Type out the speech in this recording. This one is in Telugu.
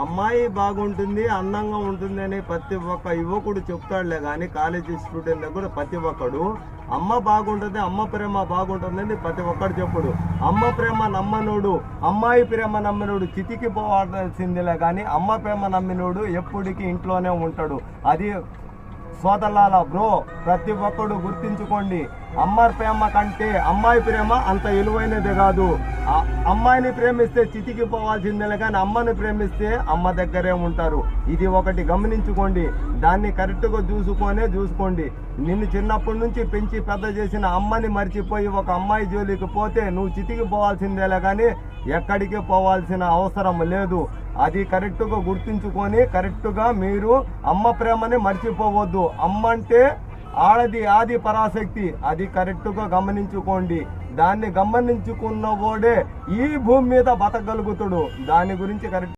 అమ్మాయి బాగుంటుంది, అందంగా ఉంటుంది అని ప్రతి ఒక్క యువకుడు చెప్తాడులే కానీ కాలేజీ స్టూడెంట్ కూడా ప్రతి ఒక్కడు అమ్మ బాగుంటుంది, అమ్మ ప్రేమ బాగుంటుంది అని ప్రతి ఒక్కడు చెప్పుడు. అమ్మ ప్రేమ నమ్మనోడు, అమ్మాయి ప్రేమ నమ్మినోడు చితికి పోవాల్సిందిలే కానీ అమ్మ ప్రేమ నమ్మినోడు ఎప్పటికీ ఇంట్లోనే ఉంటాడు. అది సోదరులాల బ్రో, ప్రతి ఒక్కడు గుర్తించుకోండి. అమ్మ ప్రేమ కంటే అమ్మాయి ప్రేమ అంత విలువైనది కాదు. అమ్మాయిని ప్రేమిస్తే చితికి పోవాల్సిందే కానీ అమ్మని ప్రేమిస్తే అమ్మ దగ్గరే ఉంటారు. ఇది ఒకటి గమనించుకోండి. దాన్ని కరెక్ట్గా చూసుకోండి. నిన్ను చిన్నప్పటి నుంచి పెంచి పెద్ద చేసిన అమ్మని మర్చిపోయి ఒక అమ్మాయి జోలికి పోతే నువ్వు చితికి పోవాల్సిందేలే కానీ ఎక్కడికి పోవాల్సిన అవసరం లేదు. అది కరెక్ట్గా గుర్తుంచుకొని కరెక్ట్గా మీరు అమ్మ ప్రేమని మర్చిపోవద్దు. అమ్మ అంటే ఆది పరాశక్తి, అది కరెక్ట్గా గమనించుకోండి. దాన్ని గమనించుకున్న వాడే ఈ భూమి మీద బతకగలుగుతాడు. దాని గురించి కరెక్ట్